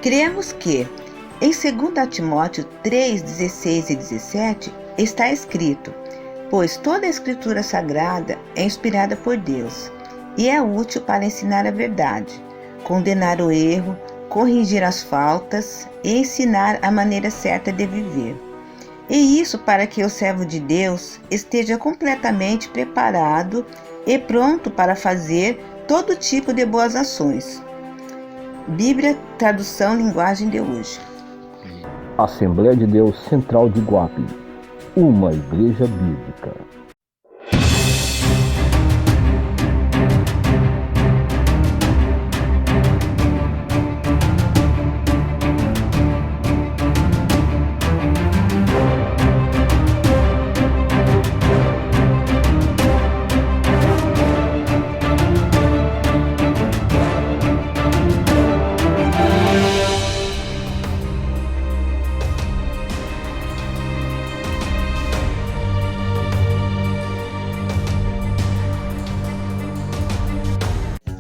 Cremos que, em 2 Timóteo 3, 16 e 17, está escrito: pois toda a Escritura Sagrada é inspirada por Deus e é útil para ensinar a verdade, condenar o erro, corrigir as faltas e ensinar a maneira certa de viver. E isso para que o servo de Deus esteja completamente preparado e pronto para fazer todo tipo de boas ações. Bíblia, tradução, linguagem de hoje. Assembleia de Deus Central de Iguape, uma igreja bíblica.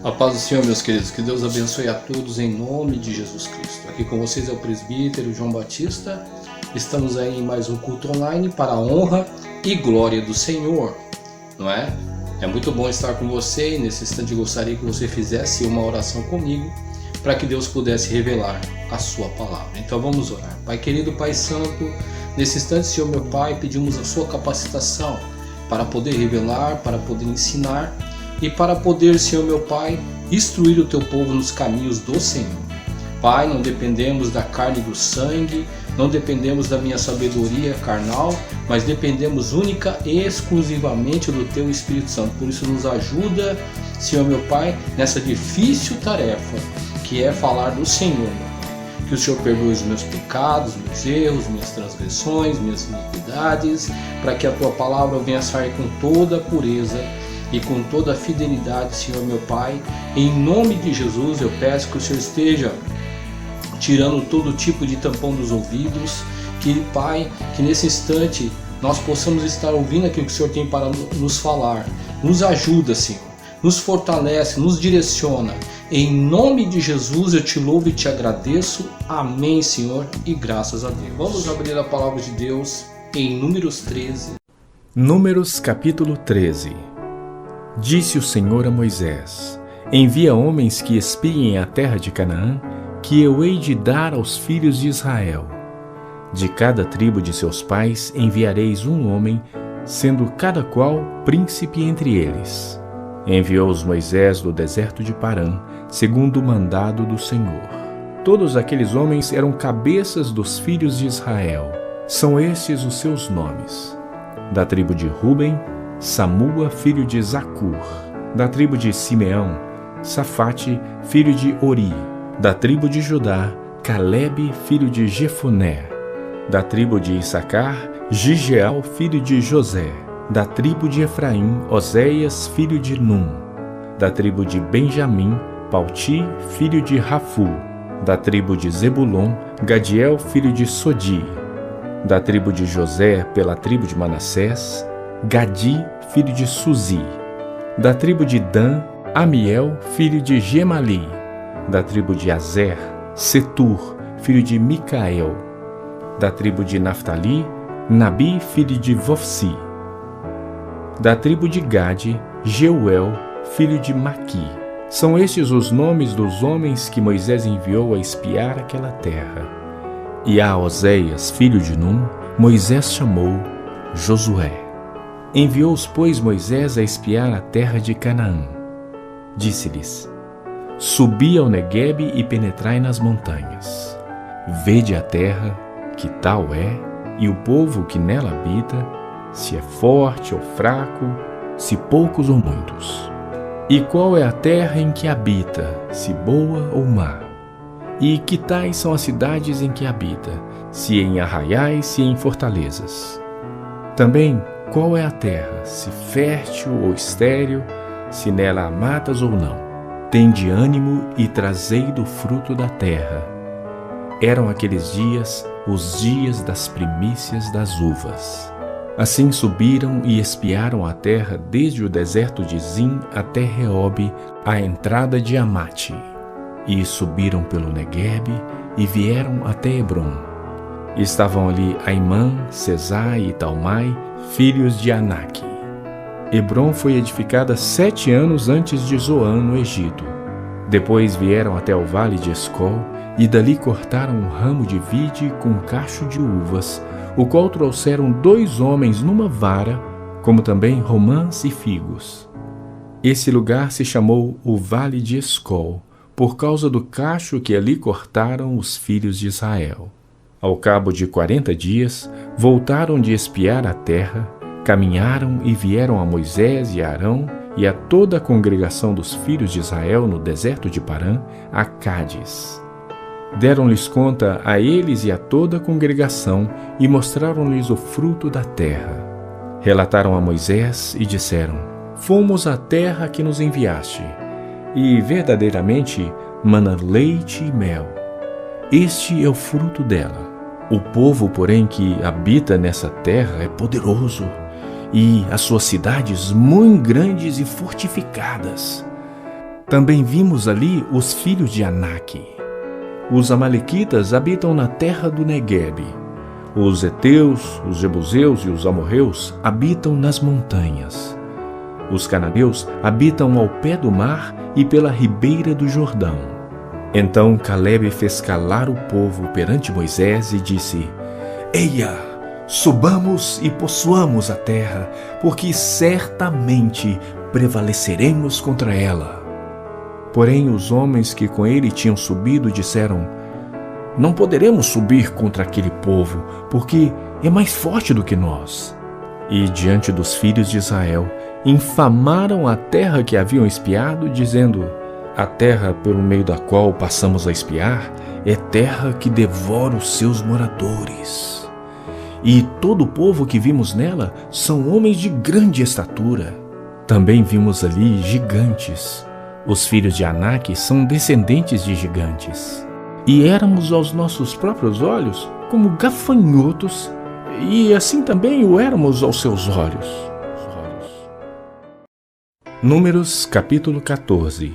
A paz do Senhor, meus queridos, que Deus abençoe a todos em nome de Jesus Cristo. Aqui com vocês é o presbítero João Batista. Estamos aí em mais um culto online para a honra e glória do Senhor, não é? É muito bom estar com você e nesse instante gostaria que você fizesse uma oração comigo para que Deus pudesse revelar a sua palavra. Então vamos orar. Pai querido, Pai santo, nesse instante, Senhor meu Pai, pedimos a sua capacitação para poder revelar, para poder ensinar e para poder, Senhor meu Pai, instruir o teu povo nos caminhos do Senhor. Pai, não dependemos da carne e do sangue, não dependemos da minha sabedoria carnal, mas dependemos única e exclusivamente do teu Espírito Santo. Por isso nos ajuda, Senhor meu Pai, nessa difícil tarefa que é falar do Senhor, meu Pai. Que o Senhor perdoe os meus pecados, meus erros, minhas transgressões, minhas iniquidades, para que a tua palavra venha sair com toda a pureza e com toda a fidelidade, Senhor meu Pai. Em nome de Jesus eu peço que o Senhor esteja tirando todo tipo de tampão dos ouvidos, que, Pai, que nesse instante nós possamos estar ouvindo aquilo que o Senhor tem para nos falar. Nos ajuda, Senhor, nos fortalece, nos direciona. Em nome de Jesus eu te louvo e te agradeço. Amém, Senhor, e graças a Deus. Vamos abrir a palavra de Deus em Números 13. Números capítulo 13. Disse o Senhor a Moisés: envia homens que espiem a terra de Canaã, que eu hei de dar aos filhos de Israel. De cada tribo de seus pais enviareis um homem, sendo cada qual príncipe entre eles. Enviou-os Moisés do deserto de Parã, segundo o mandado do Senhor. Todos aqueles homens eram cabeças dos filhos de Israel. São estes os seus nomes: da tribo de Ruben, Samua, filho de Zacur; da tribo de Simeão, Safate, filho de Ori; da tribo de Judá, Calebe, filho de Jefoné; da tribo de Issacar, Gigeal, filho de José; da tribo de Efraim, Oséias, filho de Num; da tribo de Benjamim, Palti, filho de Rafu; da tribo de Zebulon, Gadiel, filho de Sodi; da tribo de José, pela tribo de Manassés, Gadi, filho de Suzi; da tribo de Dan, Amiel, filho de Gemali; da tribo de Azer, Setur, filho de Micael; da tribo de Naftali, Nabi, filho de Vofsi; da tribo de Gade, Jeuel, filho de Maqui. São estes os nomes dos homens que Moisés enviou a espiar aquela terra. E a Oséias, filho de Num, Moisés chamou Josué. Enviou-os, pois, Moisés a espiar a terra de Canaã. Disse-lhes: subi ao Neguebe e penetrai nas montanhas. Vede a terra, que tal é, e o povo que nela habita, se é forte ou fraco, se poucos ou muitos. E qual é a terra em que habita, se boa ou má? E que tais são as cidades em que habita, se em arraiais, se em fortalezas? Também, qual é a terra, se fértil ou estéril, se nela há matas ou não? Tende ânimo e trazei do fruto da terra. Eram aqueles dias os dias das primícias das uvas. Assim subiram e espiaram a terra desde o deserto de Zim até Reobe, a entrada de Amate. e subiram pelo Neguebe e vieram até Hebrom. Estavam ali Aimã, Sesai e Talmai, filhos de Aнаque. Hebrom foi edificada 7 anos antes de Zoan, no Egito. Depois vieram até o vale de Escol, e dali cortaram um ramo de vide com um cacho de uvas, o qual trouxeram 2 homens numa vara, como também romãs e figos. Esse lugar se chamou o Vale de Escol, por causa do cacho que ali cortaram os filhos de Israel. Ao cabo de 40 dias, voltaram de espiar a terra, caminharam e vieram a Moisés e a Arão e a toda a congregação dos filhos de Israel no deserto de Parã, a Cádiz. Deram-lhes conta a eles e a toda a congregação e mostraram-lhes o fruto da terra. Relataram a Moisés e disseram: Fomos à terra que nos enviaste, e verdadeiramente mana leite e mel. Este é o fruto dela. O povo, porém, que habita nessa terra é poderoso, e as suas cidades muito grandes e fortificadas. Também vimos ali os filhos de Aнаque. Os amalequitas habitam na terra do Neguebe. Os heteus, os jebuseus e os amorreus habitam nas montanhas. Os cananeus habitam ao pé do mar e pela ribeira do Jordão. Então Calebe fez calar o povo perante Moisés e disse: Eia, subamos e possuamos a terra, porque certamente prevaleceremos contra ela. Porém os homens que com ele tinham subido disseram: Não poderemos subir contra aquele povo, porque é mais forte do que nós. E diante dos filhos de Israel, infamaram a terra que haviam espiado, dizendo: A terra pelo meio da qual passamos a espiar é terra que devora os seus moradores. E todo o povo que vimos nela são homens de grande estatura. Também vimos ali gigantes. Os filhos de Aнаque são descendentes de gigantes. E éramos aos nossos próprios olhos como gafanhotos, e assim também o éramos aos seus olhos. Números capítulo 14.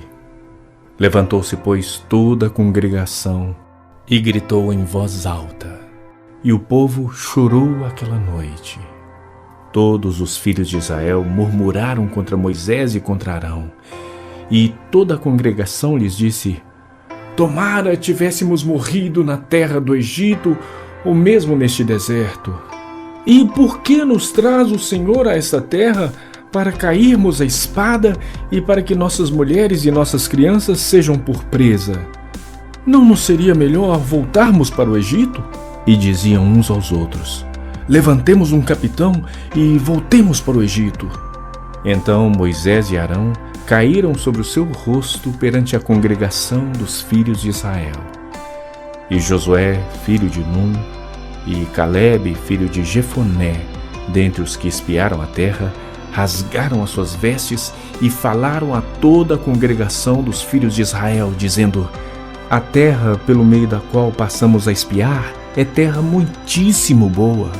Levantou-se, pois, toda a congregação e gritou em voz alta, e o povo chorou aquela noite. Todos os filhos de Israel murmuraram contra Moisés e contra Arão, e toda a congregação lhes disse: Tomara tivéssemos morrido na terra do Egito, ou mesmo neste deserto. E por que nos traz o Senhor a esta terra, para cairmos à espada e para que nossas mulheres e nossas crianças sejam por presa? Não nos seria melhor voltarmos para o Egito? E diziam uns aos outros: Levantemos um capitão e voltemos para o Egito. Então Moisés e Arão caíram sobre o seu rosto perante a congregação dos filhos de Israel. E Josué, filho de Num, e Calebe, filho de Jefoné, dentre os que espiaram a terra, rasgaram as suas vestes e falaram a toda a congregação dos filhos de Israel, dizendo: A terra pelo meio da qual passamos a espiar é terra muitíssimo boa.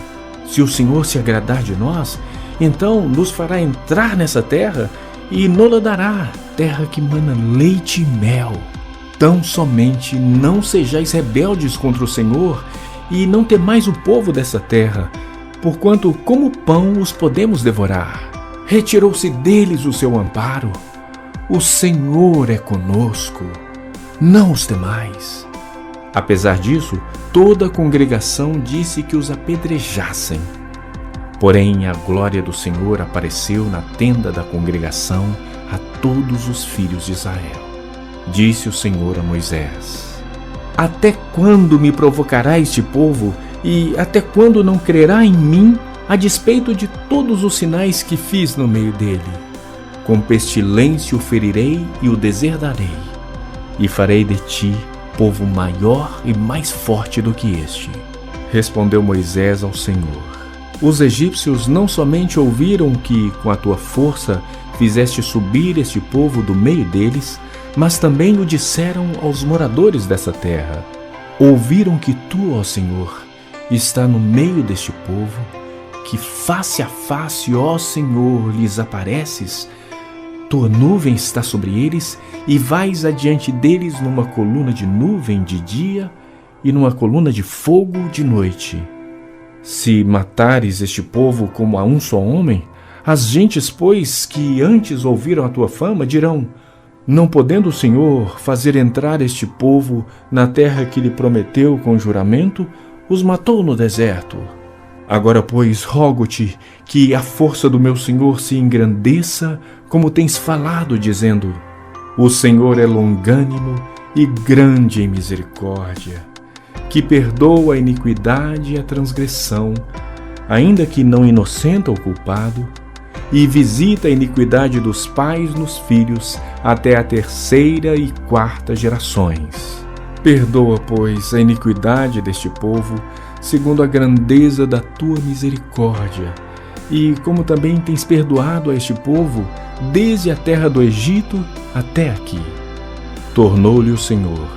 Se o Senhor se agradar de nós, então nos fará entrar nessa terra e nos dará, terra que mana leite e mel. Tão somente não sejais rebeldes contra o Senhor e não temais o povo dessa terra, porquanto como pão os podemos devorar. Retirou-se deles o seu amparo. O Senhor é conosco, não os temais. Apesar disso, toda a congregação disse que os apedrejassem. Porém, a glória do Senhor apareceu na tenda da congregação a todos os filhos de Israel. Disse o Senhor a Moisés: Até quando me provocará este povo, e até quando não crerá em mim, a despeito de todos os sinais que fiz no meio dele? Com pestilência o ferirei e o deserdarei, e farei de ti povo maior e mais forte do que este. Respondeu Moisés ao Senhor: Os egípcios não somente ouviram que, com a tua força, fizeste subir este povo do meio deles, mas também o disseram aos moradores dessa terra. Ouviram que tu, ó Senhor, está no meio deste povo, que face a face, ó Senhor, lhes apareces, tua nuvem está sobre eles, e vais adiante deles numa coluna de nuvem de dia e numa coluna de fogo de noite. Se matares este povo como a um só homem, as gentes, pois, que antes ouviram a tua fama, dirão: não podendo o Senhor fazer entrar este povo na terra que lhe prometeu com juramento, os matou no deserto. Agora, pois, rogo-te que a força do meu Senhor se engrandeça, como tens falado, dizendo: o Senhor é longânimo e grande em misericórdia, que perdoa a iniquidade e a transgressão, ainda que não inocenta o culpado, e visita a iniquidade dos pais nos filhos até a 3ª e 4ª gerações. Perdoa, pois, a iniquidade deste povo, segundo a grandeza da tua misericórdia, e como também tens perdoado a este povo, desde a terra do Egito até aqui. Tornou-lhe o Senhor: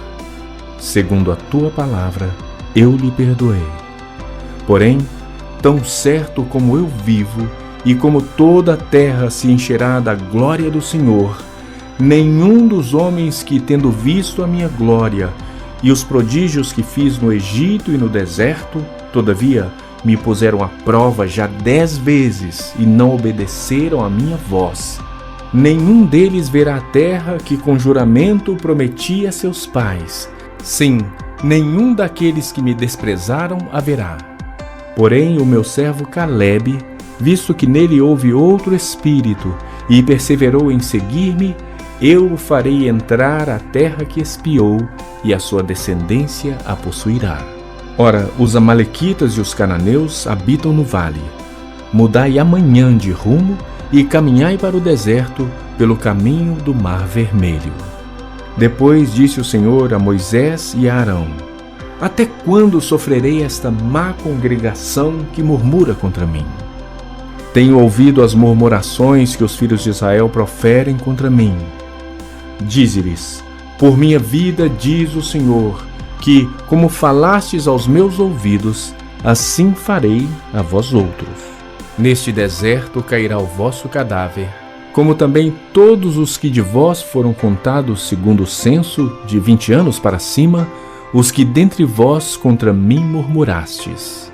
segundo a tua palavra, eu lhe perdoei. Porém, tão certo como eu vivo, e como toda a terra se encherá da glória do Senhor, nenhum dos homens que, tendo visto a minha glória e os prodígios que fiz no Egito e no deserto, todavia me puseram à prova já 10 vezes e não obedeceram à minha voz, nenhum deles verá a terra que com juramento prometi a seus pais. Sim, nenhum daqueles que me desprezaram haverá. Porém, o meu servo Calebe, visto que nele houve outro espírito e perseverou em seguir-me, eu o farei entrar à terra que espiou, e a sua descendência a possuirá. Ora, os amalequitas e os cananeus habitam no vale. Mudai amanhã de rumo e caminhai para o deserto pelo caminho do Mar Vermelho. Depois disse o Senhor a Moisés e a Arão: até quando sofrerei esta má congregação que murmura contra mim? Tenho ouvido as murmurações que os filhos de Israel proferem contra mim. Dize-lhes: por minha vida, diz o Senhor, que, como falastes aos meus ouvidos, assim farei a vós outros. Neste deserto cairá o vosso cadáver, como também todos os que de vós foram contados segundo o censo, de 20 anos para cima, os que dentre vós contra mim murmurastes.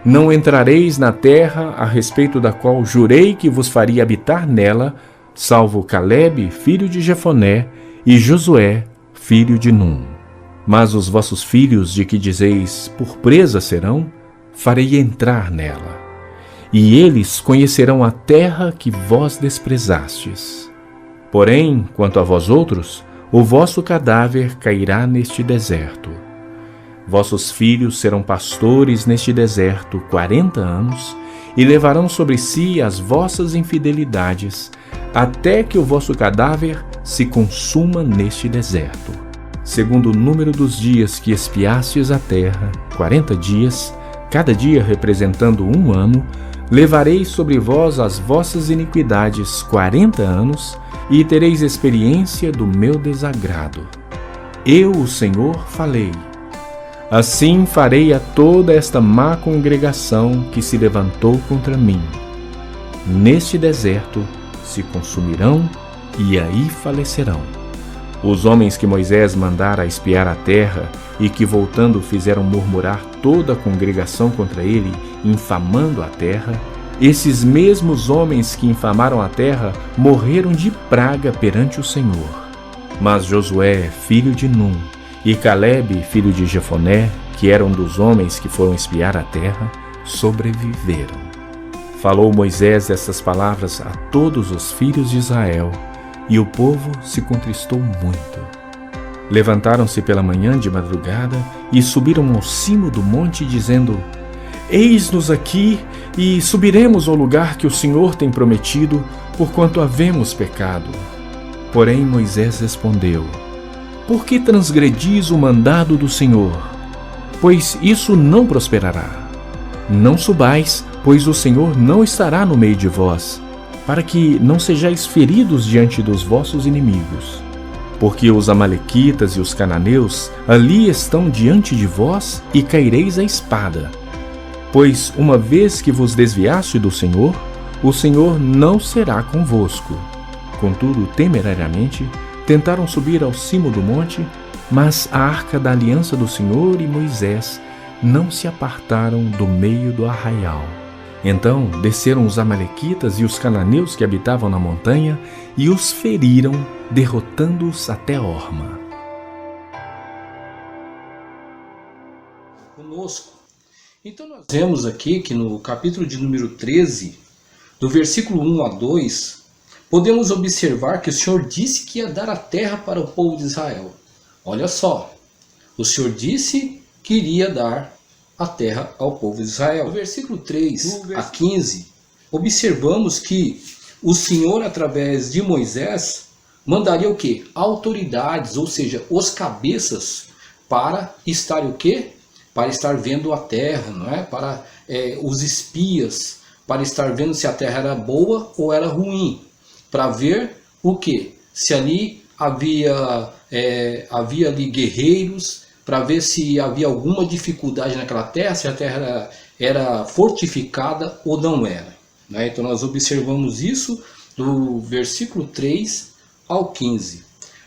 Não entrareis na terra a respeito da qual jurei que vos faria habitar nela, salvo Calebe, filho de Jefoné, e Josué, filho de Num. Mas os vossos filhos, de que dizeis, por presa serão, farei entrar nela, e eles conhecerão a terra que vós desprezastes. Porém, quanto a vós outros, o vosso cadáver cairá neste deserto. Vossos filhos serão pastores neste deserto 40 anos, e levarão sobre si as vossas infidelidades, até que o vosso cadáver se consuma neste deserto. Segundo o número dos dias que espiastes a terra, 40 dias, cada dia representando 1 ano, levareis sobre vós as vossas iniquidades 40 anos, e tereis experiência do meu desagrado. Eu, o Senhor, falei. Assim farei a toda esta má congregação que se levantou contra mim. Neste deserto se consumirão e aí falecerão. Os homens que Moisés mandara espiar a terra e que voltando fizeram murmurar toda a congregação contra ele, infamando a terra, esses mesmos homens que infamaram a terra morreram de praga perante o Senhor. Mas Josué, filho de Num, e Calebe, filho de Jefoné, que eram dos homens que foram espiar a terra, sobreviveram. Falou Moisés estas palavras a todos os filhos de Israel, e o povo se contristou muito. Levantaram-se pela manhã de madrugada e subiram ao cimo do monte, dizendo: eis-nos aqui, e subiremos ao lugar que o Senhor tem prometido, porquanto havemos pecado. Porém Moisés respondeu: por que transgredis o mandado do Senhor? Pois isso não prosperará. Não subais, pois o Senhor não estará no meio de vós, para que não sejais feridos diante dos vossos inimigos. Porque os amalequitas e os cananeus ali estão diante de vós, e caireis à espada. Pois uma vez que vos desviaste do Senhor, o Senhor não será convosco. contudo, temerariamente, tentaram subir ao cimo do monte, mas a arca da aliança do Senhor e Moisés não se apartaram do meio do arraial. Então desceram os amalequitas e os cananeus que habitavam na montanha e os feriram, derrotando-os até Horma. Conosco. Então nós vemos aqui que no capítulo de número 13, do versículo 1 a 2, podemos observar que o Senhor disse que ia dar a terra para o povo de Israel. Olha só, o Senhor disse que iria dar a terra ao povo de Israel. No versículo 3 a 15, observamos que o Senhor, através de Moisés, mandaria o quê? Autoridades, ou seja, os cabeças, para estar o quê? Para estar vendo a terra, não é? Para os espias, para estar vendo se a terra era boa ou era ruim, para ver o quê? Se ali havia ali guerreiros, para ver se havia alguma dificuldade naquela terra, se a terra era fortificada ou não era, né? Então nós observamos isso do versículo 3 ao 15.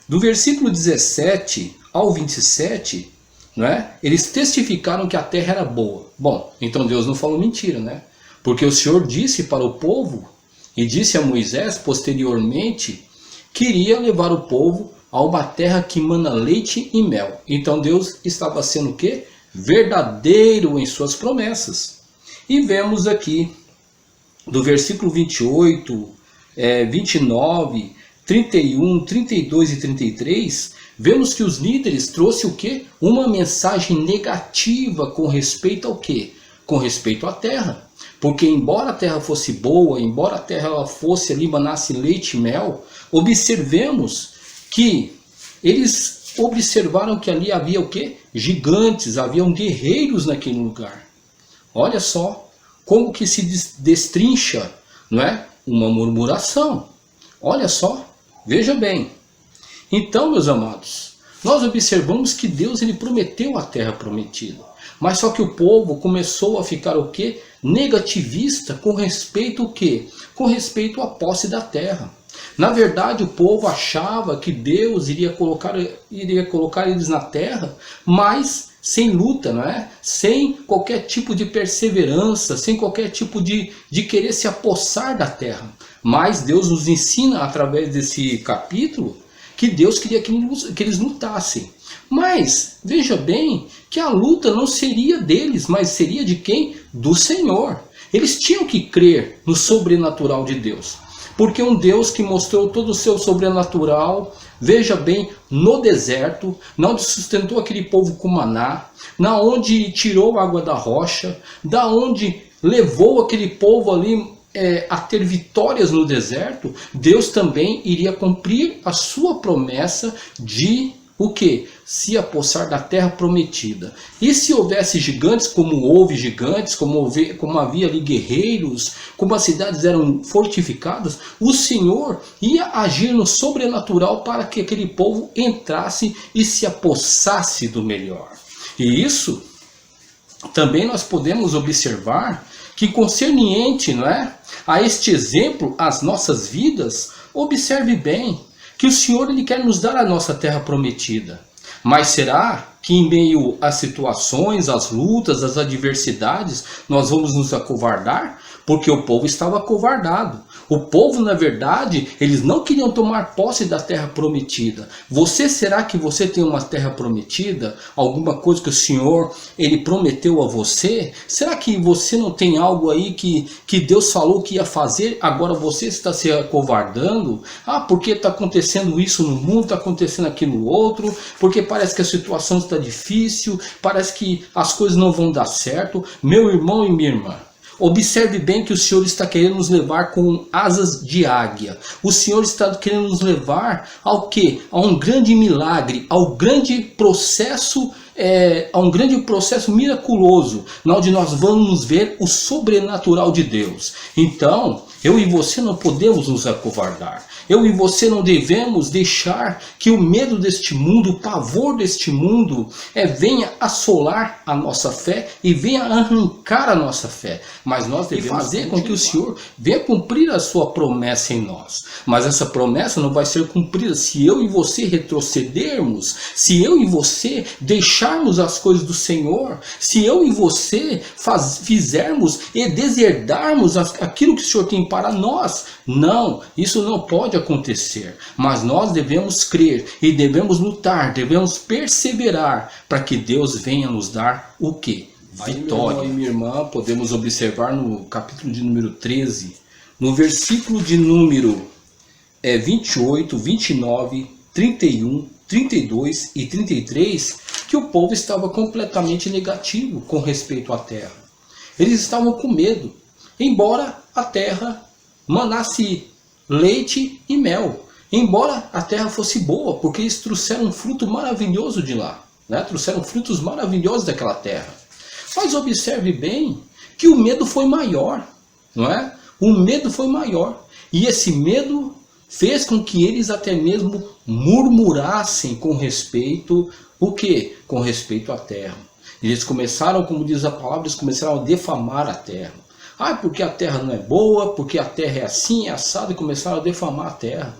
Do versículo 17 ao 27, né, eles testificaram que a terra era boa. Bom, então Deus não falou mentira, né? Porque o Senhor disse para o povo, e disse a Moisés posteriormente, que iria levar o povo a uma terra que mana leite e mel. Então Deus estava sendo o quê? Verdadeiro em suas promessas. E vemos aqui, do versículo 28, 29, 31, 32 e 33, vemos que os líderes trouxeram o quê? Uma mensagem negativa com respeito ao quê? Com respeito à terra. Porque embora a terra fosse boa, embora a terra fosse ali, manasse leite e mel, observemos que eles observaram que ali havia o quê? Gigantes, haviam guerreiros naquele lugar. Olha só como que se destrincha, não é? Uma murmuração. Olha só, veja bem. Então, meus amados, nós observamos que Deus ele prometeu a terra prometida. Mas só que o povo começou a ficar o quê? Negativista com respeito ao quê? Com respeito à posse da terra. Na verdade, o povo achava que Deus iria colocar eles na terra, mas sem luta, não é? Sem qualquer tipo de perseverança, sem qualquer tipo de querer se apossar da terra. Mas Deus nos ensina, através desse capítulo, que Deus queria que eles lutassem. Mas, veja bem, que a luta não seria deles, mas seria de quem? Do Senhor. Eles tinham que crer no sobrenatural de Deus. Porque um Deus que mostrou todo o seu sobrenatural, veja bem, no deserto, na onde sustentou aquele povo com maná, na onde tirou a água da rocha, da onde levou aquele povo ali a ter vitórias no deserto, Deus também iria cumprir a sua promessa de o quê? Se apossar da terra prometida. E se houvesse gigantes, como houve gigantes, como havia ali guerreiros, como as cidades eram fortificadas, o Senhor ia agir no sobrenatural para que aquele povo entrasse e se apossasse do melhor. E isso também nós podemos observar que concerniente, não é, a este exemplo, as nossas vidas, observe bem que o Senhor ele quer nos dar a nossa terra prometida. Mas será que em meio às situações, às lutas, às adversidades, nós vamos nos acovardar? Porque o povo estava acovardado. O povo, na verdade, eles não queriam tomar posse da terra prometida. Será que você tem uma terra prometida? Alguma coisa que o Senhor ele prometeu a você? Será que você não tem algo aí que Deus falou que ia fazer? Agora você está se acovardando? Porque está acontecendo isso no mundo, está acontecendo aquilo outro, porque parece que a situação está difícil, parece que as coisas não vão dar certo. Meu irmão e minha irmã, observe bem que o Senhor está querendo nos levar com asas de águia. O Senhor está querendo nos levar ao quê? A um grande milagre, ao grande processo há um grande processo miraculoso, onde nós vamos ver o sobrenatural de Deus. Então, eu e você não podemos nos acovardar. Eu e você não devemos deixar que o medo deste mundo, o pavor deste mundo, venha assolar a nossa fé e venha arrancar a nossa fé. Mas nós devemos fazer com que o Senhor venha cumprir a sua promessa em nós. Mas essa promessa não vai ser cumprida se eu e você retrocedermos, se eu e você deixarmos as coisas do Senhor, se eu e você fizermos e deserdarmos aquilo que o Senhor tem para nós. Não, isso não pode acontecer, mas nós devemos crer e devemos lutar, devemos perseverar para que Deus venha nos dar o quê? Vitória. Meu irmão e minha irmã, podemos observar no capítulo de número 13, no versículo de número 28, 29, 31, 32 e 33, que o povo estava completamente negativo com respeito à terra. Eles estavam com medo, embora a terra manasse leite e mel, embora a terra fosse boa, porque eles trouxeram um fruto maravilhoso de lá, né? Trouxeram frutos maravilhosos daquela terra. Mas observe bem que o medo foi maior, não é? O medo foi maior, e esse medo fez com que eles até mesmo murmurassem com respeito, o quê? Com respeito à terra. Eles começaram, como diz a palavra, eles começaram a defamar a terra. Ah, porque a terra não é boa, porque a terra é assim, é assada, e começaram a defamar a terra.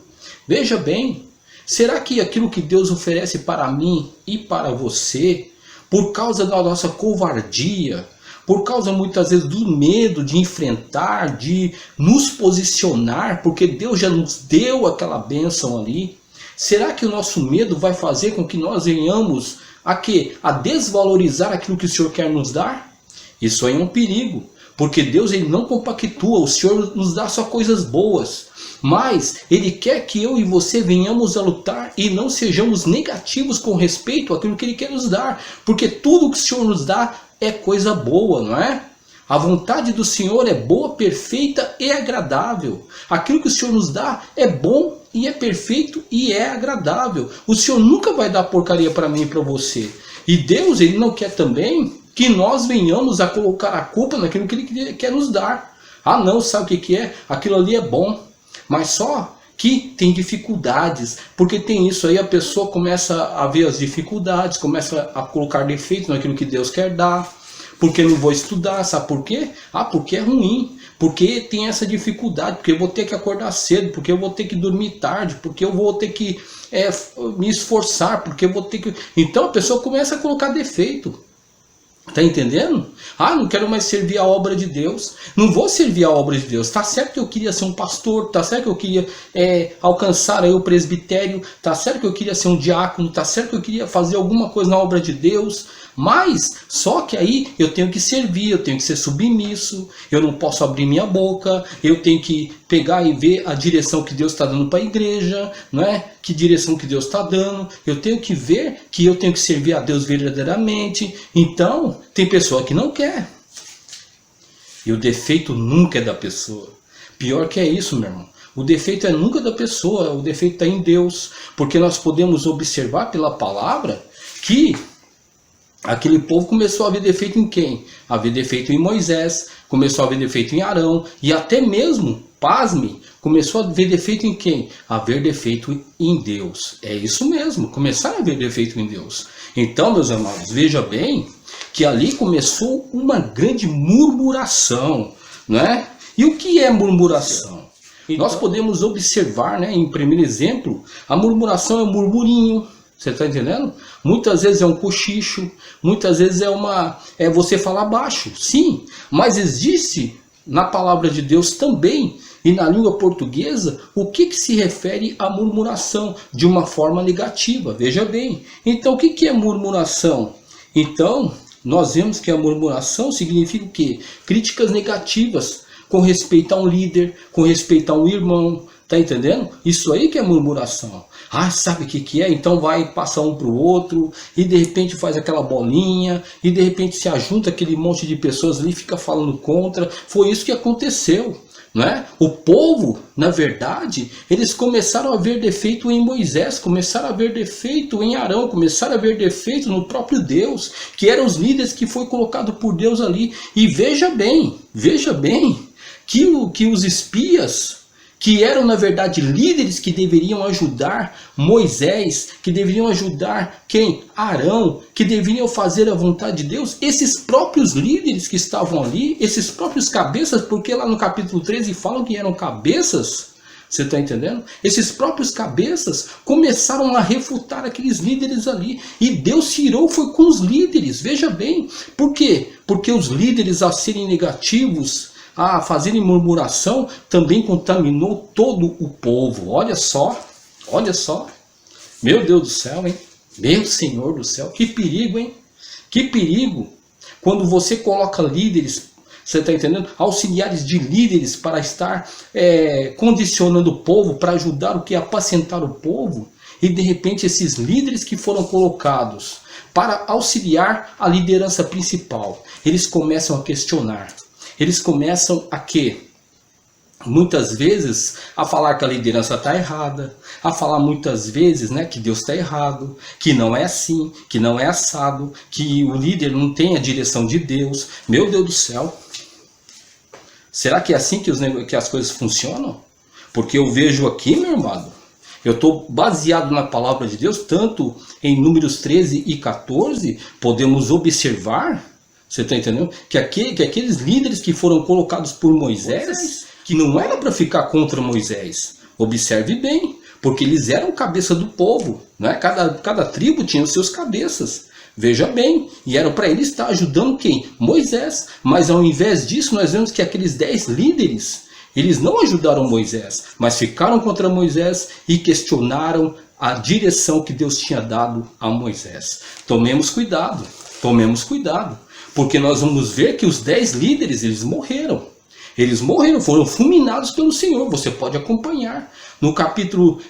Veja bem, será que aquilo que Deus oferece para mim e para você, por causa da nossa covardia, por causa muitas vezes do medo de enfrentar, de nos posicionar, porque Deus já nos deu aquela bênção ali, será que o nosso medo vai fazer com que nós venhamos a quê? A desvalorizar aquilo que o Senhor quer nos dar? Isso aí é um perigo. Porque Deus ele não compactua, o Senhor nos dá só coisas boas. Mas Ele quer que eu e você venhamos a lutar e não sejamos negativos com respeito àquilo que Ele quer nos dar. Porque tudo que o Senhor nos dá é coisa boa, não é? A vontade do Senhor é boa, perfeita e agradável. Aquilo que o Senhor nos dá é bom e é perfeito e é agradável. O Senhor nunca vai dar porcaria para mim e para você. E Deus ele não quer também que nós venhamos a colocar a culpa naquilo que Ele quer nos dar. Ah não, sabe o que é? Aquilo ali é bom, mas só que tem dificuldades, porque tem isso aí, a pessoa começa a ver as dificuldades, começa a colocar defeitos naquilo que Deus quer dar, porque não vou estudar, sabe por quê? Ah, porque é ruim, porque tem essa dificuldade, porque eu vou ter que acordar cedo, porque eu vou ter que dormir tarde, porque eu vou ter que me esforçar, porque eu vou ter que... Então a pessoa começa a colocar defeito. Tá entendendo? Ah, não quero mais servir a obra de Deus. Não vou servir a obra de Deus. Tá certo que eu queria ser um pastor. Tá certo que eu queria alcançar aí o presbitério. Tá certo que eu queria ser um diácono. Tá certo que eu queria fazer alguma coisa na obra de Deus. Mas, só que aí eu tenho que servir, eu tenho que ser submisso, eu não posso abrir minha boca, eu tenho que pegar e ver a direção que Deus está dando para a igreja, não é? Que direção que Deus está dando, eu tenho que ver que eu tenho que servir a Deus verdadeiramente. Então, tem pessoa que não quer. E o defeito nunca é da pessoa. Pior que é isso, meu irmão. O defeito é nunca da pessoa, o defeito está em Deus. Porque nós podemos observar pela palavra que aquele povo começou a ver defeito em quem? A ver defeito em Moisés, começou a ver defeito em Arão, e até mesmo, pasme, começou a ver defeito em quem? A ver defeito em Deus. É isso mesmo, começaram a ver defeito em Deus. Então, meus amados, veja bem que ali começou uma grande murmuração, não é? E o que é murmuração? Então, nós podemos observar, né, em primeiro exemplo, a murmuração é um murmurinho. Você está entendendo? Muitas vezes é um cochicho, muitas vezes é você falar baixo, sim, mas existe na palavra de Deus também, e na língua portuguesa, o que se refere à murmuração de uma forma negativa, veja bem. Então o que é murmuração? Então nós vemos que a murmuração significa o quê? Críticas negativas com respeito a um líder, com respeito a um irmão, Tá entendendo? Isso aí que é murmuração. Ah, sabe o que é? Então vai passar um para o outro, e de repente faz aquela bolinha, e de repente se ajunta aquele monte de pessoas ali e fica falando contra. Foi isso que aconteceu. Não é? O povo, na verdade, eles começaram a ver defeito em Moisés, começaram a ver defeito em Arão, começaram a ver defeito no próprio Deus, que eram os líderes que foi colocado por Deus ali. E veja bem que os espias, que eram na verdade líderes que deveriam ajudar Moisés, que deveriam ajudar quem? Arão, que deveriam fazer a vontade de Deus, esses próprios líderes que estavam ali, esses próprios cabeças, porque lá no capítulo 13 falam que eram cabeças, você está entendendo? Esses próprios cabeças começaram a refutar aqueles líderes ali, e Deus se irou foi com os líderes, veja bem, por quê? Porque os líderes, a serem negativos, a fazerem murmuração, também contaminou todo o povo. Olha só, meu Deus do céu, hein? Meu Senhor do céu, que perigo, hein? Que perigo, quando você coloca líderes, você está entendendo? Auxiliares de líderes para estar condicionando o povo, para ajudar o que? Apacentar o povo, e de repente esses líderes que foram colocados para auxiliar a liderança principal, eles começam a questionar. Eles começam a quê? Muitas vezes a falar que a liderança está errada, a falar muitas vezes, né, que Deus está errado, que não é assim, que não é assado, que o líder não tem a direção de Deus. Meu Deus do céu, será que é assim que as coisas funcionam? Porque eu vejo aqui, meu irmão, eu estou baseado na palavra de Deus, tanto em Números 13 e 14, podemos observar. Você está entendendo? Que aqueles líderes que foram colocados por Moisés, que não era para ficar contra Moisés. Observe bem, porque eles eram cabeça do povo. Né? Cada tribo tinha os seus cabeças. Veja bem, e era para eles estar ajudando quem? Moisés. Mas ao invés disso, nós vemos que aqueles 10 líderes, eles não ajudaram Moisés, mas ficaram contra Moisés e questionaram a direção que Deus tinha dado a Moisés. Tomemos cuidado, porque nós vamos ver que os 10 líderes, eles morreram, foram fulminados pelo Senhor. Você pode acompanhar no capítulo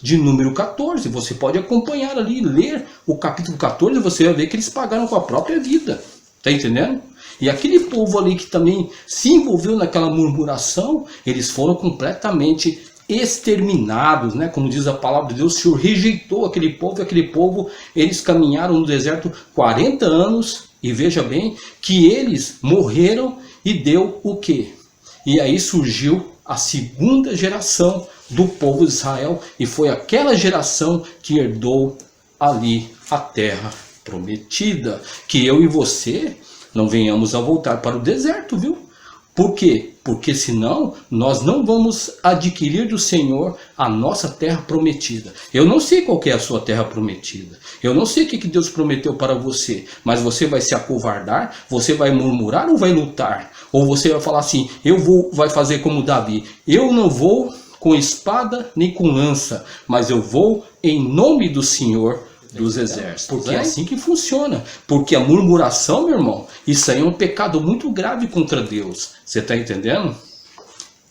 de número 14, você pode acompanhar ali, ler o capítulo 14, você vai ver que eles pagaram com a própria vida, tá entendendo? E aquele povo ali que também se envolveu naquela murmuração, eles foram completamente exterminados, né? Como diz a palavra de Deus, o Senhor rejeitou aquele povo, e aquele povo, eles caminharam no deserto 40 anos, e veja bem que eles morreram, e deu o quê? E aí surgiu a segunda geração do povo de Israel, e foi aquela geração que herdou ali a terra prometida, que eu e você não venhamos a voltar para o deserto, viu? Por quê? Porque senão nós não vamos adquirir do Senhor a nossa terra prometida. Eu não sei qual que é a sua terra prometida. Eu não sei o que Deus prometeu para você. Mas você vai se acovardar? Você vai murmurar ou vai lutar? Ou você vai falar assim, vai fazer como Davi. Eu não vou com espada nem com lança, mas eu vou em nome do Senhor dos exércitos. Porque é assim que funciona. Porque a murmuração, meu irmão, isso aí é um pecado muito grave contra Deus. Você está entendendo?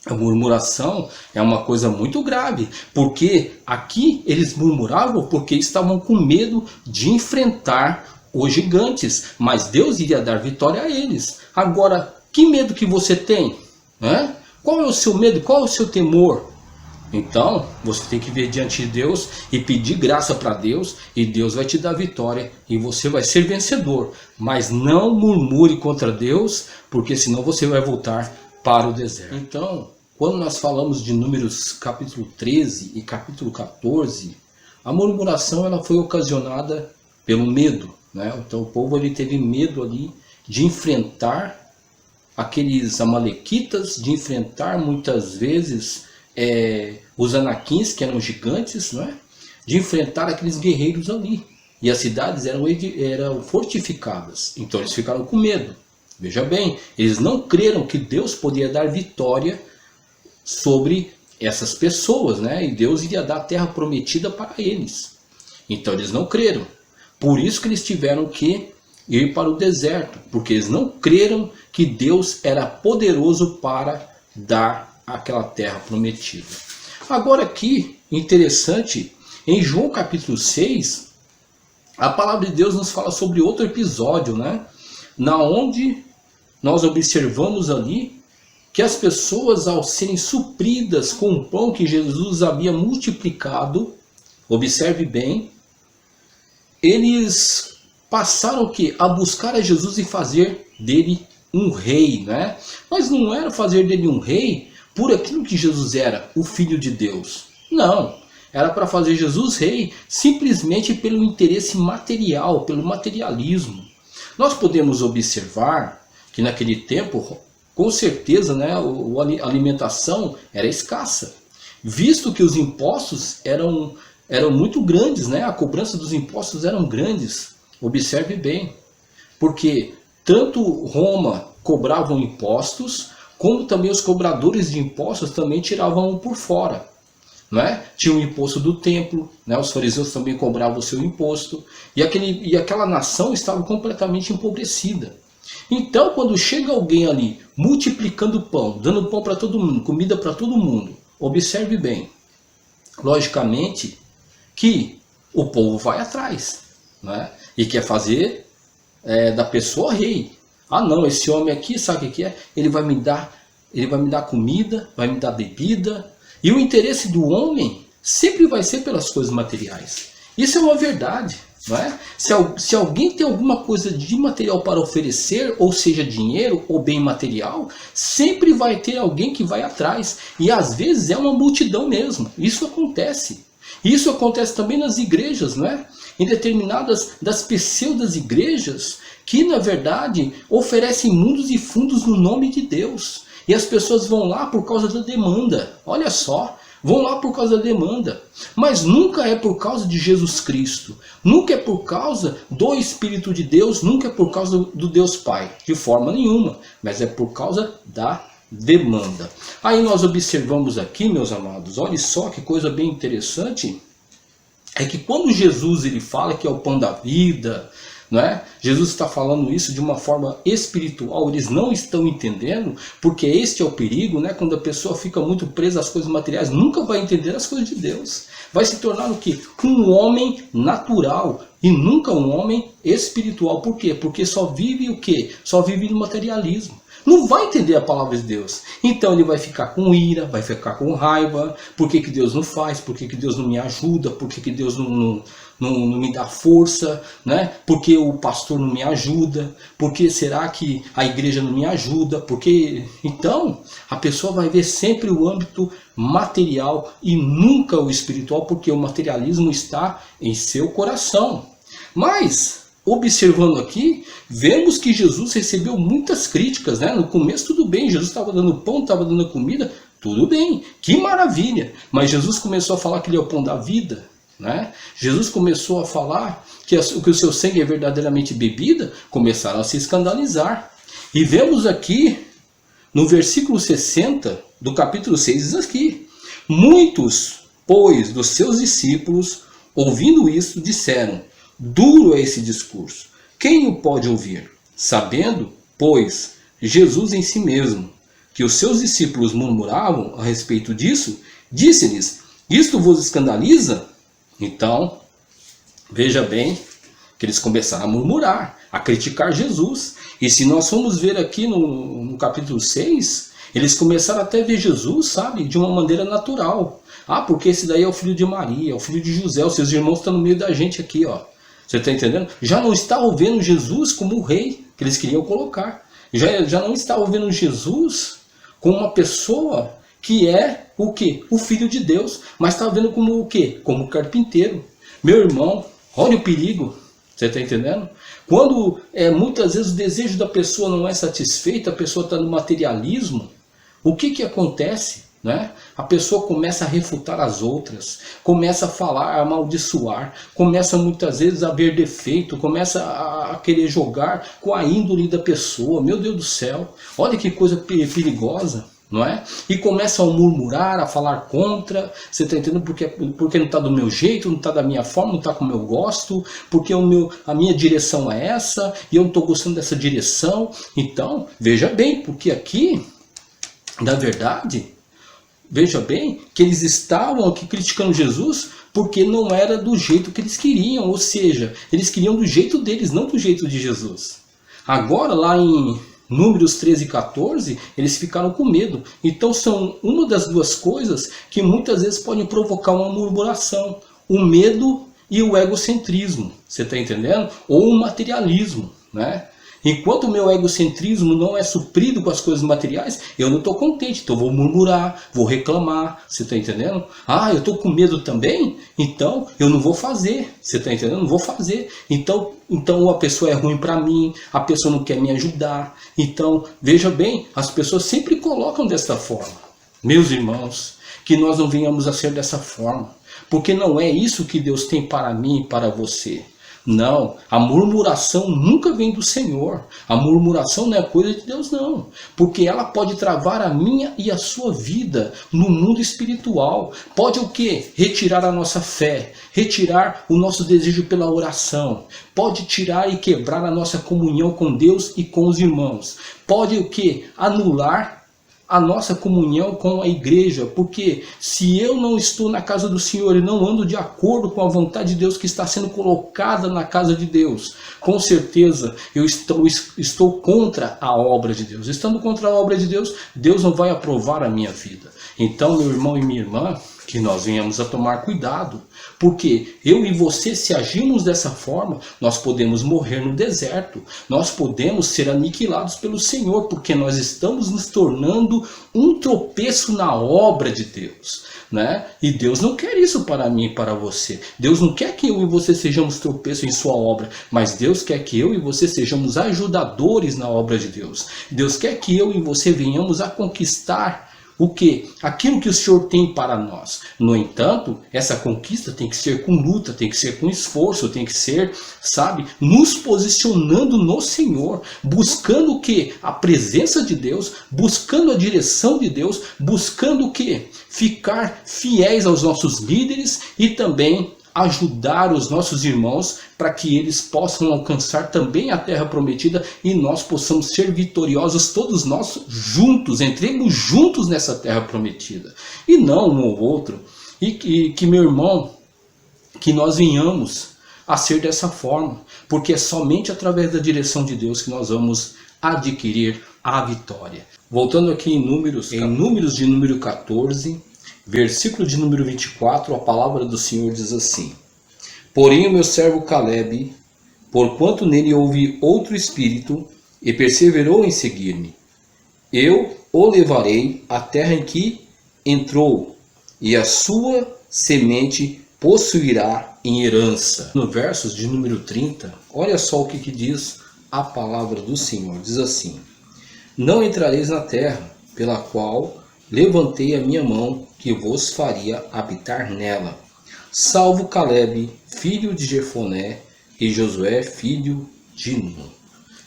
A murmuração é uma coisa muito grave. Porque aqui eles murmuravam porque estavam com medo de enfrentar os gigantes. Mas Deus iria dar vitória a eles. Agora, que medo que você tem? Qual é o seu medo? Qual é o seu temor? Então, você tem que vir diante de Deus e pedir graça para Deus, e Deus vai te dar vitória, e você vai ser vencedor. Mas não murmure contra Deus, porque senão você vai voltar para o deserto. Então, quando nós falamos de Números capítulo 13 e capítulo 14, a murmuração ela foi ocasionada pelo medo. Né? Então o povo ele teve medo ali de enfrentar aqueles amalequitas, de enfrentar muitas vezes os anaquins, que eram gigantes, não é? De enfrentar aqueles guerreiros ali. E as cidades eram fortificadas. Então eles ficaram com medo. Veja bem, eles não creram que Deus poderia dar vitória sobre essas pessoas, né? E Deus iria dar a terra prometida para eles. Então eles não creram. Por isso que eles tiveram que ir para o deserto. Porque eles não creram que Deus era poderoso para dar àquela terra prometida. Agora aqui, interessante, em João capítulo 6, a palavra de Deus nos fala sobre outro episódio, né? Na onde nós observamos ali que as pessoas, ao serem supridas com o pão que Jesus havia multiplicado, observe bem, eles passaram o quê? A buscar a Jesus e fazer dele um rei, né? Mas não era fazer dele um rei por aquilo que Jesus era, o Filho de Deus. Não, era para fazer Jesus rei simplesmente pelo interesse material, pelo materialismo. Nós podemos observar que naquele tempo, com certeza, né, a alimentação era escassa, visto que os impostos eram muito grandes, né? A cobrança dos impostos eram grandes. Observe bem, porque tanto Roma cobravam impostos, como também os cobradores de impostos também tiravam por fora. Né? Tinha o imposto do templo, né? Os fariseus também cobravam o seu imposto, e aquela nação estava completamente empobrecida. Então, quando chega alguém ali multiplicando pão, dando pão para todo mundo, comida para todo mundo, observe bem, logicamente que o povo vai atrás, né? E quer fazer da pessoa rei. Ah não, esse homem aqui, sabe o que é? Ele vai me dar comida, vai me dar bebida. E o interesse do homem sempre vai ser pelas coisas materiais. Isso é uma verdade, não é? Se alguém tem alguma coisa de material para oferecer, ou seja, dinheiro ou bem material, sempre vai ter alguém que vai atrás. E às vezes é uma multidão mesmo. Isso acontece. Isso acontece também nas igrejas, não é? Em determinadas das pseudas igrejas, que na verdade oferecem mundos e fundos no nome de Deus. E as pessoas vão lá por causa da demanda. Olha só, vão lá por causa da demanda. Mas nunca é por causa de Jesus Cristo. Nunca é por causa do Espírito de Deus. Nunca é por causa do Deus Pai. De forma nenhuma. Mas é por causa da demanda. Aí nós observamos aqui, meus amados, olha só que coisa bem interessante. É que quando Jesus ele fala que é o pão da vida, não é? Jesus está falando isso de uma forma espiritual, eles não estão entendendo, porque este é o perigo, né? Quando a pessoa fica muito presa às coisas materiais, nunca vai entender as coisas de Deus. Vai se tornar o quê? Um homem natural e nunca um homem espiritual. Por quê? Porque só vive o quê? Só vive no materialismo. Não vai entender a palavra de Deus. Então ele vai ficar com ira, vai ficar com raiva. Por que Deus não faz? Por que Deus não me ajuda? Por que Deus não me dá força? Né? Por que o pastor não me ajuda? Por que será que a igreja não me ajuda? Porque então a pessoa vai ver sempre o âmbito material e nunca o espiritual, porque o materialismo está em seu coração. Mas observando aqui, vemos que Jesus recebeu muitas críticas, né? No começo tudo bem, Jesus estava dando pão, estava dando comida, tudo bem, que maravilha. Mas Jesus começou a falar que ele é o pão da vida, né? Jesus começou a falar que o seu sangue é verdadeiramente bebida, começaram a se escandalizar. E vemos aqui, no versículo 60 do capítulo 6, diz aqui: muitos, pois, dos seus discípulos, ouvindo isso, disseram: duro é esse discurso, quem o pode ouvir? Sabendo, pois, Jesus em si mesmo, que os seus discípulos murmuravam a respeito disso, disse-lhes: isto vos escandaliza? Então, veja bem que eles começaram a murmurar, a criticar Jesus. E se nós formos ver aqui no capítulo 6, eles começaram até a ver Jesus, sabe, de uma maneira natural. Ah, porque esse daí é o filho de Maria, é o filho de José, os seus irmãos estão no meio da gente aqui, ó. Você está entendendo? Já não estavam vendo Jesus como o rei que eles queriam colocar. Já não estavam vendo Jesus como uma pessoa que é o quê? O Filho de Deus. Mas estavam vendo como o quê? Como carpinteiro. Meu irmão, olha o perigo. Você está entendendo? Quando muitas vezes o desejo da pessoa não é satisfeito, a pessoa está no materialismo, o que acontece? Né? A pessoa começa a refutar as outras, começa a falar, a amaldiçoar, começa muitas vezes a ver defeito, começa a querer jogar com a índole da pessoa. Meu Deus do céu, olha que coisa perigosa, não é? E começa a murmurar, a falar contra. Você está entendendo? Porque não está do meu jeito, não está da minha forma, não está como eu gosto, porque a minha direção é essa e eu não estou gostando dessa direção. Então, veja bem, porque aqui, na verdade, veja bem, que eles estavam aqui criticando Jesus porque não era do jeito que eles queriam, ou seja, eles queriam do jeito deles, não do jeito de Jesus. Agora, lá em Números 13 e 14, eles ficaram com medo. Então são uma das duas coisas que muitas vezes podem provocar uma murmuração. O medo e o egocentrismo, você está entendendo? Ou o materialismo, né? Enquanto o meu egocentrismo não é suprido com as coisas materiais, eu não estou contente, então vou murmurar, vou reclamar, você está entendendo? Ah, eu estou com medo também? Então eu não vou fazer, você está entendendo? Não vou fazer. Então a pessoa é ruim para mim, a pessoa não quer me ajudar. Então, veja bem, as pessoas sempre colocam dessa forma. Meus irmãos, que nós não venhamos a ser dessa forma, porque não é isso que Deus tem para mim e para você. Não, a murmuração nunca vem do Senhor. A murmuração não é coisa de Deus, não. Porque ela pode travar a minha e a sua vida no mundo espiritual. Pode o quê? Retirar a nossa fé, retirar o nosso desejo pela oração. Pode tirar e quebrar a nossa comunhão com Deus e com os irmãos. Pode o quê? Anular a nossa comunhão com a igreja, porque se eu não estou na casa do Senhor e não ando de acordo com a vontade de Deus que está sendo colocada na casa de Deus, com certeza eu estou contra a obra de Deus. Estando contra a obra de Deus, Deus não vai aprovar a minha vida. Então, meu irmão e minha irmã, que nós venhamos a tomar cuidado, porque eu e você, se agirmos dessa forma, nós podemos morrer no deserto, nós podemos ser aniquilados pelo Senhor, porque nós estamos nos tornando um tropeço na obra de Deus, né? E Deus não quer isso para mim e para você. Deus não quer que eu e você sejamos tropeço em sua obra, mas Deus quer que eu e você sejamos ajudadores na obra de Deus. Deus quer que eu e você venhamos a conquistar o que? Aquilo que o Senhor tem para nós. No entanto, essa conquista tem que ser com luta, tem que ser com esforço, tem que ser, sabe, nos posicionando no Senhor, buscando o que? A presença de Deus, buscando a direção de Deus, buscando o que? Ficar fiéis aos nossos líderes e também ajudar os nossos irmãos para que eles possam alcançar também a terra prometida e nós possamos ser vitoriosos todos nós juntos, entremos juntos nessa terra prometida e não um ou outro. E que meu irmão, que nós venhamos a ser dessa forma, porque é somente através da direção de Deus que nós vamos adquirir a vitória. Voltando aqui em Números de número 14, versículo de número 24, a palavra do Senhor diz assim: Porém o meu servo Caleb, porquanto nele houve outro espírito, e perseverou em seguir-me, eu o levarei à terra em que entrou, e a sua semente possuirá em herança. No versos de número 30, olha só o que diz a palavra do Senhor. Diz assim: Não entrareis na terra, pela qual levantei a minha mão, que vos faria habitar nela, salvo Caleb, filho de Jefoné, e Josué, filho de Nun.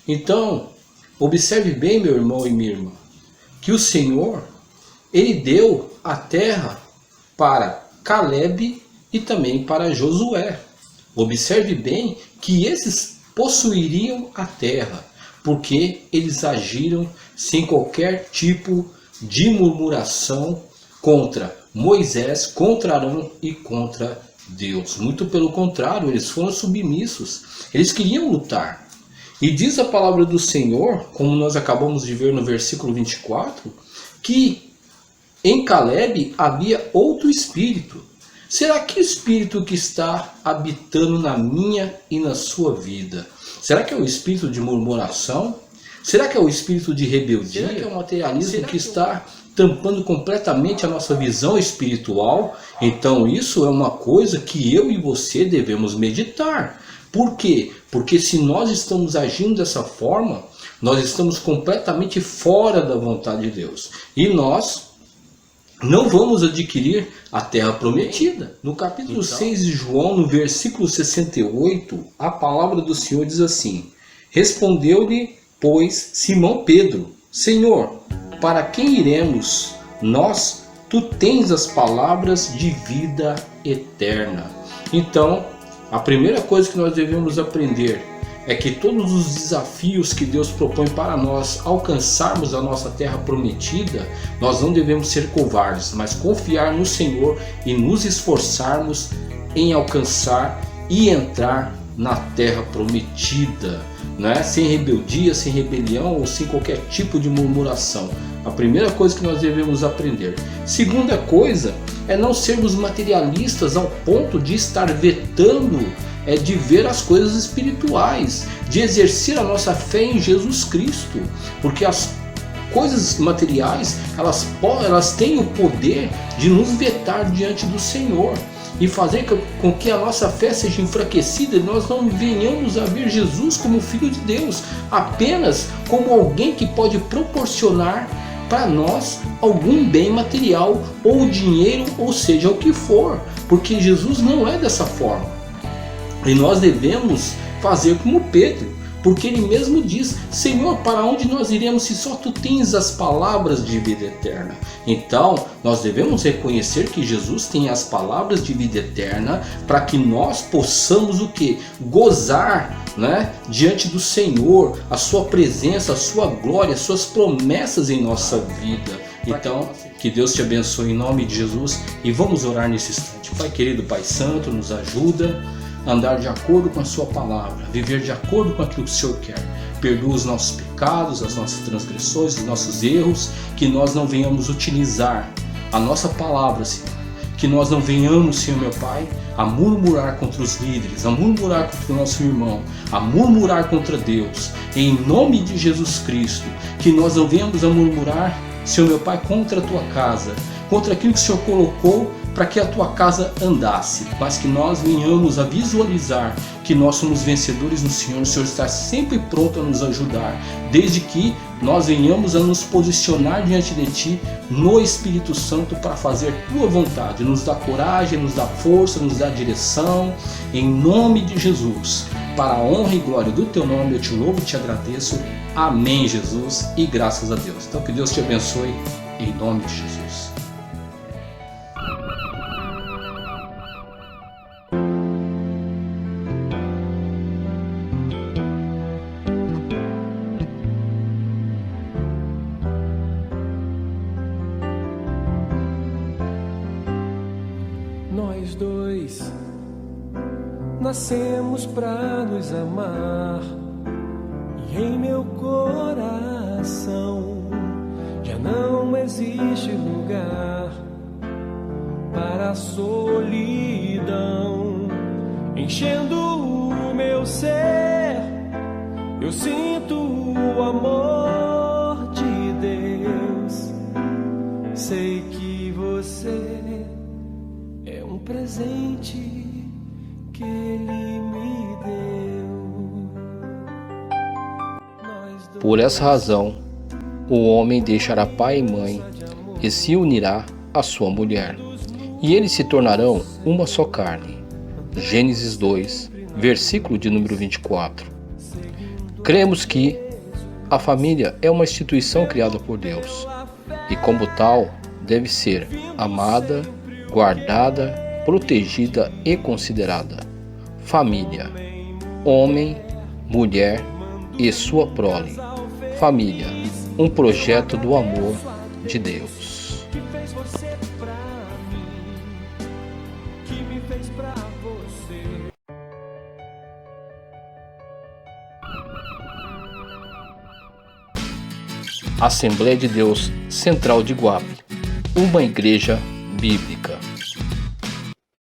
Então, observe bem, meu irmão e minha irmã, que o Senhor, Ele deu a terra para Caleb e também para Josué. Observe bem que esses possuiriam a terra, porque eles agiram sem qualquer tipo de murmuração contra Moisés, contra Arão e contra Deus. Muito pelo contrário, eles foram submissos. Eles queriam lutar. E diz a palavra do Senhor, como nós acabamos de ver no versículo 24, que em Caleb havia outro espírito. Será que o espírito que está habitando na minha e na sua vida? Será que é o espírito de murmuração? Será que é o espírito de rebeldia? Será que é o materialismo que está tampando completamente a nossa visão espiritual? Então isso é uma coisa que eu e você devemos meditar. Por quê? Porque se nós estamos agindo dessa forma, nós estamos completamente fora da vontade de Deus. E nós não vamos adquirir a terra prometida. No capítulo 6 de João, no versículo 68, a palavra do Senhor diz assim: Respondeu-lhe, pois, Simão Pedro: Senhor, para quem iremos nós? Tu tens as palavras de vida eterna. Então, a primeira coisa que nós devemos aprender é que todos os desafios que Deus propõe para nós alcançarmos a nossa terra prometida, nós não devemos ser covardes, mas confiar no Senhor e nos esforçarmos em alcançar e entrar na terra prometida, né? Sem rebeldia, sem rebelião ou sem qualquer tipo de murmuração. A primeira coisa que nós devemos aprender. Segunda coisa é não sermos materialistas ao ponto de estar vetando de ver as coisas espirituais, de exercer a nossa fé em Jesus Cristo, porque as coisas materiais elas têm o poder de nos vetar diante do Senhor e fazer com que a nossa fé seja enfraquecida e nós não venhamos a ver Jesus como Filho de Deus, apenas como alguém que pode proporcionar para nós algum bem material ou dinheiro, ou seja, o que for, porque Jesus não é dessa forma. E nós devemos fazer como Pedro, porque ele mesmo diz: Senhor, para onde nós iremos se só tu tens as palavras de vida eterna? Então nós devemos reconhecer que Jesus tem as palavras de vida eterna para que nós possamos o que? Gozar, né, diante do Senhor, a sua presença, a sua glória, as suas promessas em nossa vida. Então, que Deus te abençoe em nome de Jesus e vamos orar nesse instante. Pai querido, Pai Santo, nos ajuda a andar de acordo com a sua palavra, viver de acordo com aquilo que o Senhor quer. Perdoa os nossos pecados, as nossas transgressões, os nossos erros, que nós não venhamos utilizar a nossa palavra, Senhor. Que nós não venhamos, Senhor meu Pai, a murmurar contra os líderes, a murmurar contra o nosso irmão, a murmurar contra Deus. Em nome de Jesus Cristo, que nós não venhamos a murmurar, Senhor meu Pai, contra a tua casa, contra aquilo que o Senhor colocou para que a tua casa andasse, mas que nós venhamos a visualizar que nós somos vencedores no Senhor. O Senhor está sempre pronto a nos ajudar, desde que nós venhamos a nos posicionar diante de Ti no Espírito Santo para fazer Tua vontade. Nos dá coragem, nos dá força, nos dá direção, em nome de Jesus. Para a honra e glória do Teu nome, eu Te louvo e Te agradeço. Amém, Jesus, e graças a Deus. Então que Deus te abençoe, em nome de Jesus. Nós dois nascemos pra nos amar, e em meu coração já não existe lugar para a solidão. Enchendo o meu ser, eu sinto o amor de Deus. Sei que você é um presente que Ele me deu. Por essa razão, o homem deixará pai e mãe e se unirá à sua mulher, e eles se tornarão uma só carne. Gênesis 2, versículo de número 24. Cremos que a família é uma instituição criada por Deus, e como tal, deve ser amada, guardada, protegida e considerada. Família: homem, mulher e sua prole. Família: um projeto do amor de Deus. que fez você pra mim, que me fez pra você. Assembleia de Deus Central de Guape, uma igreja bíblica.